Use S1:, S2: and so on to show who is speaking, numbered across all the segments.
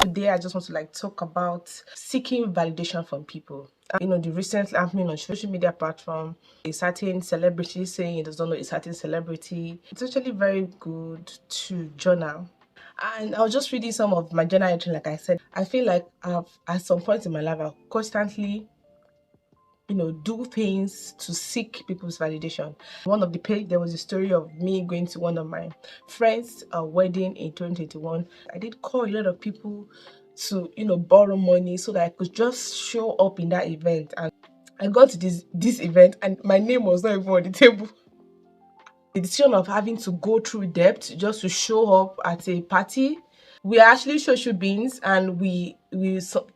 S1: Today I just want to talk about seeking validation from people. The recent happening on social media platform, a certain celebrity saying he does not know a certain celebrity. It's actually very good to journal. And I was just reading some of my journal entry. Like I said, I feel like at some point in my life I've constantly do things to seek people's validation. One of the page, there was a story of me going to one of my friends' wedding in 2021. I did call a lot of people to borrow money so that I could just show up in that event. And I got to this event and my name was not even on the table. The decision of having to go through debt just to show up at a party. We are actually social beings, and we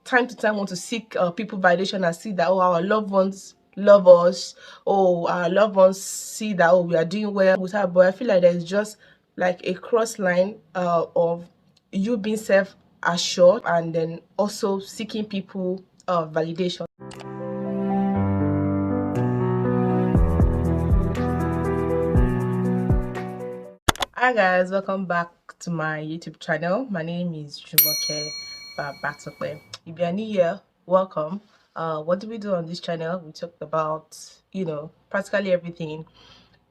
S1: time to time want to seek people validation and see that our loved ones love us, our loved ones see that we are doing well with her. But I feel like there's just like a cross line of you being self-assured and then also seeking people validation. Hi guys, welcome back to my YouTube channel. My name is Jumoke Babatokwe. If you're new here, welcome. What do we do on this channel? We talk about practically everything.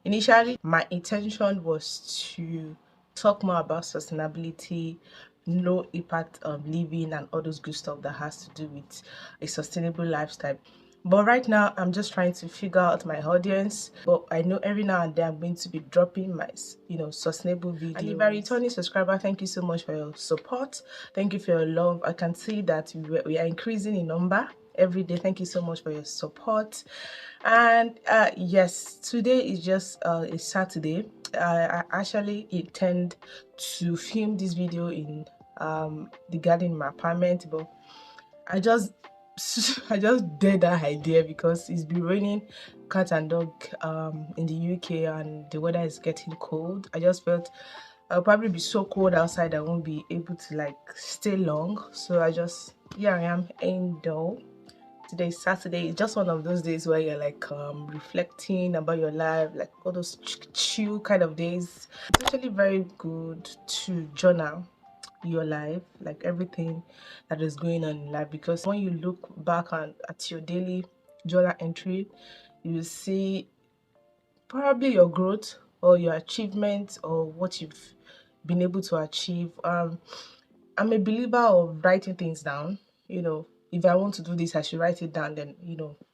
S1: Initially my intention was to talk more about sustainability, low impact living, and all those good stuff that has to do with a sustainable lifestyle. But right now I'm just trying to figure out my audience. But I know every now and then I'm going to be dropping my sustainable videos. And if you're a returning subscriber, thank you so much for your support. Thank you for your love. I can see that we are increasing in number every day. Thank you so much for your support. And yes, today is just a Saturday. I actually intend to film this video in the garden in my apartment, but I just did that idea because it's been raining cat and dog in the UK, and the weather is getting cold. I just felt I'll probably be so cold outside I won't be able to stay long. So here I am indoor. Today is Saturday. It's just one of those days where you're reflecting about your life, like all those chill kind of days. It's actually very good to journal your life, like everything that is going on in life, because when you look back at your daily journal entry, you will see probably your growth or your achievements or what you've been able to achieve. I'm a believer of writing things down. If I want to do this, I should write it down. Then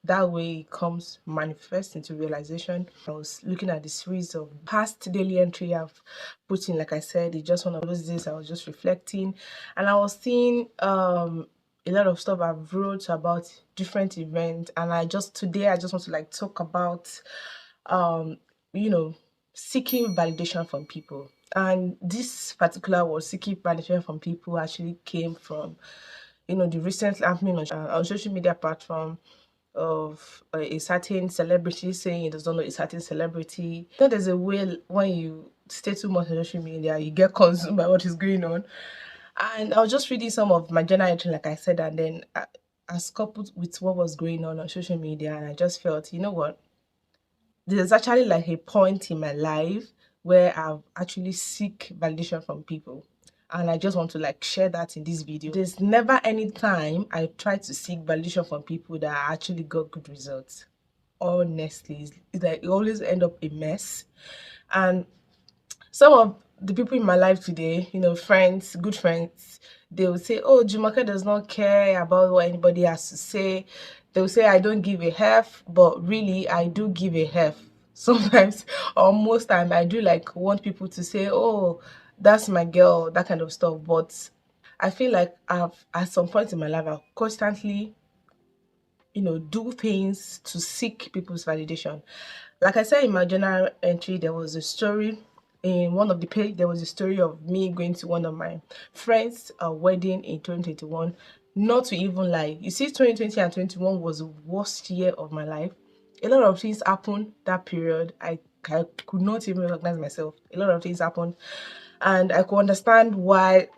S1: that way it comes manifest into realization. I was looking at the series of past daily entry I've put in. Like I said, it's just one of those days I was just reflecting, and I was seeing a lot of stuff I've wrote about different events. And today I just want to talk about seeking validation from people. And this particular was seeking validation from people actually came from the recent happening on social media platform of a certain celebrity saying he does not know a certain celebrity. There's a way when you stay too much on social media, you get consumed by what is going on. And I was just reading some of my journal entry, like I said, and then as coupled with what was going on social media, and I just felt, you know what, there's actually a point in my life where I've actually seek validation from people, and I just want to share that in this video. There's never any time I try to seek validation from people that I actually got good results. Honestly, it's it always end up a mess. And some of the people in my life today, friends, good friends, they will say, oh, Jumoke does not care about what anybody has to say. They will say I don't give a F, but really I do give a F. Sometimes or most time I do want people to say, oh, that's my girl, that kind of stuff. But I feel like at some point in my life I've constantly do things to seek people's validation. Like I said in my journal entry, there was a story in one of the page. There was a story of me going to one of my friends' wedding in 2021. Not to even lie, you see, 2020 and 2021 was the worst year of my life. A lot of things happened that period. I could not even recognize myself. A lot of things happened, and I could understand why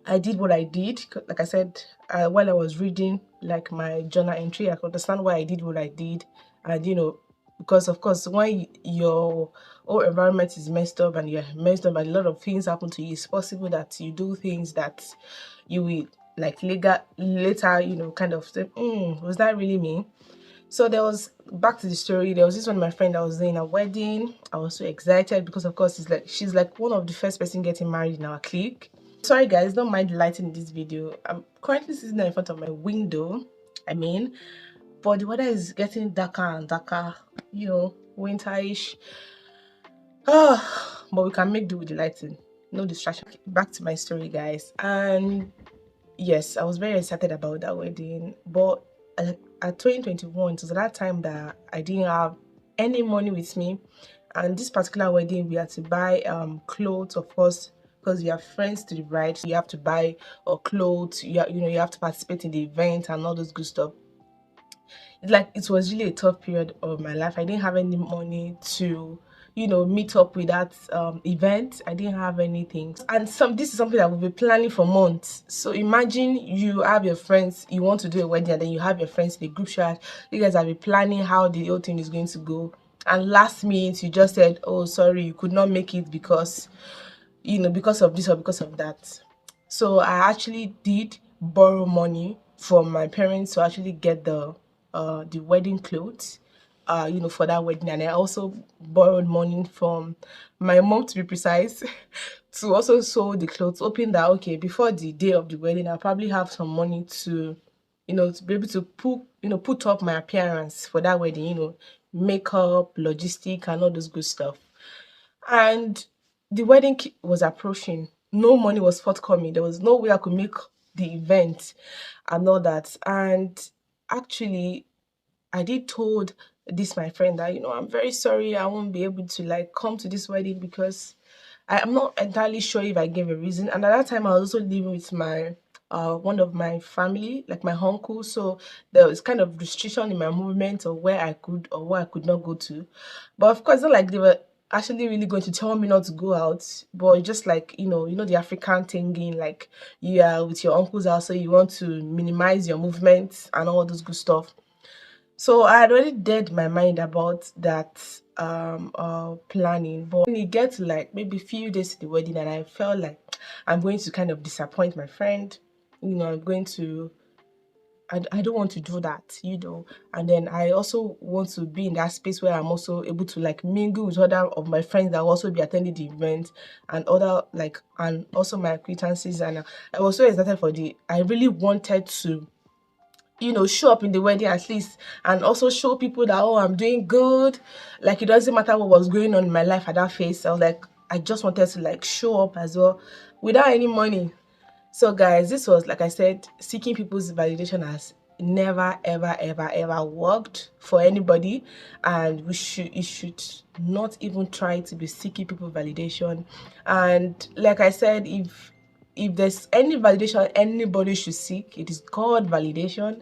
S1: I did what I did. Like I said, while I was reading my journal entry, I could understand why I did what I did. And because of course when your whole environment is messed up and you're messed up and a lot of things happen to you, it's possible that you do things that you will like later, you know, kind of say, was that really me? So there was, back to the story, there was this one of my friend that was doing a wedding. I was so excited because of course she's like one of the first person getting married in our clique. Sorry guys, don't mind the lighting in this video. I'm currently sitting in front of my window, I mean, but the weather is getting darker and darker, you know, winterish. But we can make do with the lighting. No distraction. Back to my story, guys. And yes, I was very excited about that wedding. But at 2021, it was at that time that I didn't have any money with me. And this particular wedding, we had to buy clothes, of course, because you have friends to the bride. You have to buy clothes. You know, you have to participate in the event and all those good stuff. Like, it was really a tough period of my life. I didn't have any money to, you know, meet up with that event. I didn't have anything, and this is something that we've been planning for months. So imagine you have your friends, you want to do a wedding, and then you have your friends in the group chat. You guys have been planning how the whole thing is going to go, and last minute you just said, oh sorry, you could not make it because, you know, because of this or because of that. So I actually did borrow money from my parents to actually get the wedding clothes, you know, for that wedding. And I also borrowed money from my mom, to be precise, to also sew the clothes, hoping that okay, before the day of the wedding I'll probably have some money to, you know, to be able to put up my appearance for that wedding, you know, makeup, logistic and all those good stuff. And the wedding was approaching. No money was forthcoming. There was no way I could make the event and all that. And actually, I did told this my friend that, you know, I'm very sorry, I won't be able to like come to this wedding because I'm not entirely sure if I gave a reason. And at that time I was also living with my one of my family, like my uncle. So there was kind of restriction in my movement of where I could or where I could not go to. But of course, not like they were actually really going to tell me not to go out, but just like, you know the African thinking, like you are with your uncle's house, so you want to minimize your movements and all those good stuff. So I had already dead my mind about that planning. But when it gets to like maybe few days to the wedding, and I felt like I'm going to kind of disappoint my friend, you know, I'm going to I don't want to do that, you know. And then I also want to be in that space where I'm also able to like mingle with other of my friends that will also be attending the event, and other like, and also my acquaintances. And I was so excited for I really wanted to, you know, show up in the wedding at least, and also show people that, oh, I'm doing good. Like, it doesn't matter what was going on in my life at that phase. I was like, I just wanted to like show up as well without any money. So guys, this was, like I said, seeking people's validation has never ever ever ever worked for anybody, and you should not even try to be seeking people validation. And like I said, if there's any validation anybody should seek, it is God validation.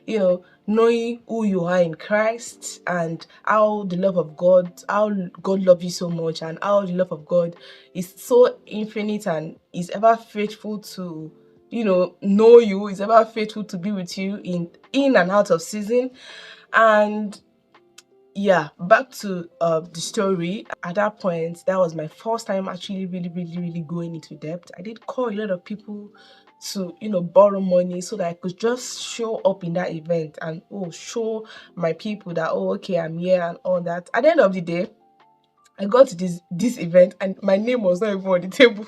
S1: You know, knowing who you are in Christ, and how the love of God, how God loves you so much, and how the love of God is so infinite and is ever faithful to, you know you, is ever faithful to be with you in and out of season. And yeah, back to the story. At that point, that was my first time actually really going into debt. I did call a lot of people to, you know, borrow money so that I could just show up in that event and, oh, show my people that, oh, okay, I'm here and all that. At the end of the day, I got to this event and my name was not even on the table.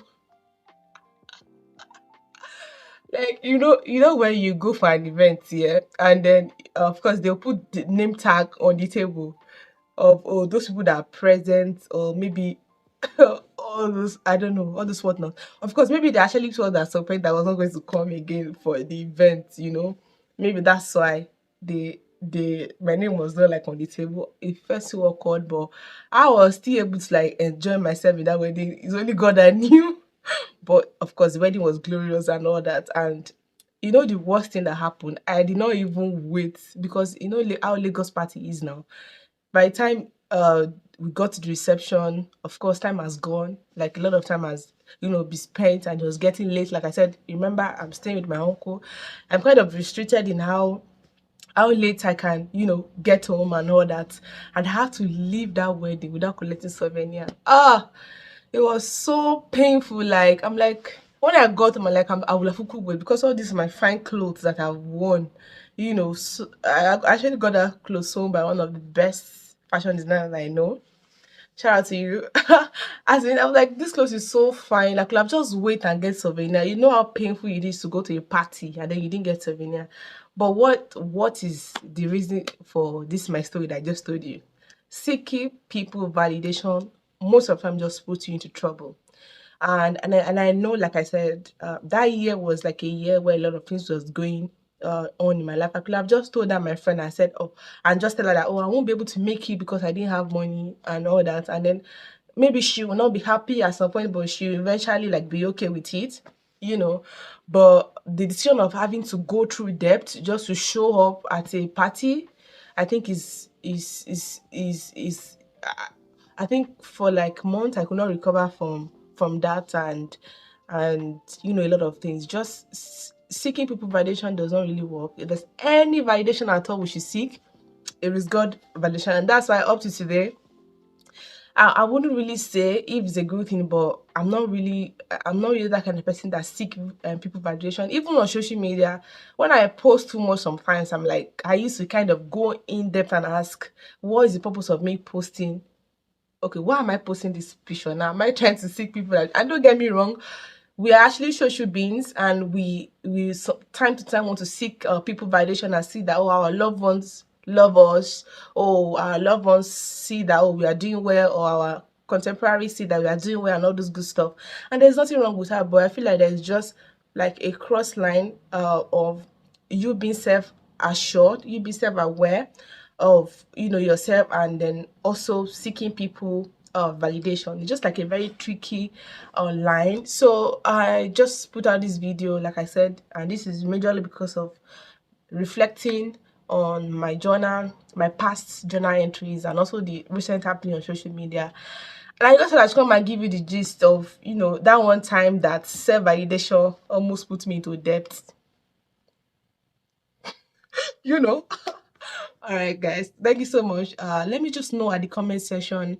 S1: Like, you know when you go for an event, yeah, and then of course they'll put the name tag on the table of, oh, those people that are present, or maybe all those, I don't know, all this whatnot. Of course, maybe they actually told that some friend that was not going to come again for the event, you know. Maybe that's why my name was not like on the table. It felt so awkward, but I was still able to like enjoy myself in that wedding. It's only God that knew. But of course, the wedding was glorious and all that. And you know the worst thing that happened, I did not even wait, because you know how Lagos party is now. By the time we got to the reception, of course time has gone, like a lot of time has, you know, be spent, and it was getting late. Like I said, remember, I'm staying with my uncle. I'm kind of restricted in how late I can, you know, get home and all that. And I have to leave that wedding without collecting souvenir. It was so painful. Like, I'm like, when I got home, like I would have cooked because all these are my fine clothes that I've worn. So I actually got that clothes sewn by one of the best fashion designers I know. Shout out to you. As in, I was like, this clothes is so fine. Like, I'll just wait and get souvenir. You know how painful it is to go to a party and then you didn't get souvenir. But what is the reason for this my story that I just told you? Seeking people validation most of the time just puts you into trouble. And I know, like I said, that year was like a year where a lot of things was going on in my life. I could have just told that my friend. I said, oh, and just tell her that, oh, I won't be able to make it because I didn't have money and all that. And then maybe she will not be happy at some point, but she will eventually like be okay with it, you know. But the decision of having to go through debt just to show up at a party, I think is I think for like months I could not recover from that, and a lot of things. Just seeking people validation does not really work. If there's any validation at all we should seek, it is God validation, and that's why up to today I wouldn't really say if it's a good thing, but I'm not really that kind of person that seek people validation. Even on social media, when I post too much sometimes, I'm like, I used to kind of go in depth and ask, what is the purpose of me posting? Okay, why am I posting this picture now? Am I trying to seek people? And don't get me wrong, we are actually social beings, and we time to time want to seek people validation and see that, oh, our loved ones love us, or our loved ones see that, oh, we are doing well, or our contemporaries see that we are doing well, and all this good stuff. And there's nothing wrong with that, but I feel like there's just like a cross line of you being self-assured, you be self-aware of yourself, and then also seeking people validation. It's just like a very tricky line. So I just put out this video, like I said, and this is majorly because of reflecting on my journal, my past journal entries, and also the recent happening on social media. And I just thought I'd come and give you the gist of that one time that self-validation almost put me into debt. you know all right, guys, thank you so much. Let me just know at the comment section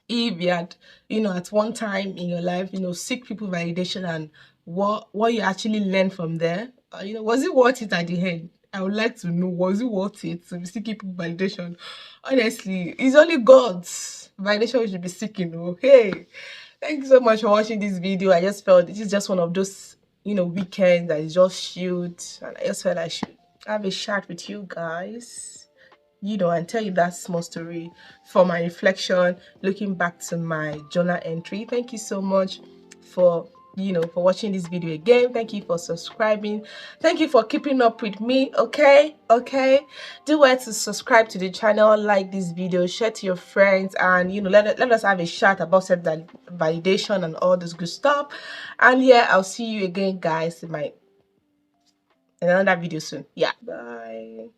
S1: if you had at one time in your life seek people validation, and what you actually learned from there. Was it worth it at the end? I would like to know, was it worth it to be seeking people validation? Honestly, it's only God's validation we should be seeking. Okay, thank you so much for watching this video. I just felt this is just one of those weekends that is just shoot, and I just felt I should have a chat with you guys, and tell you that small story for my reflection, looking back to my journal entry. Thank you so much for for watching this video again. Thank you for subscribing. Thank you for keeping up with me. Okay, do well to subscribe to the channel, like this video, share to your friends, and let us have a chat about self validation and all this good stuff. And yeah, I'll see you again, guys, in another video soon. Yeah, bye.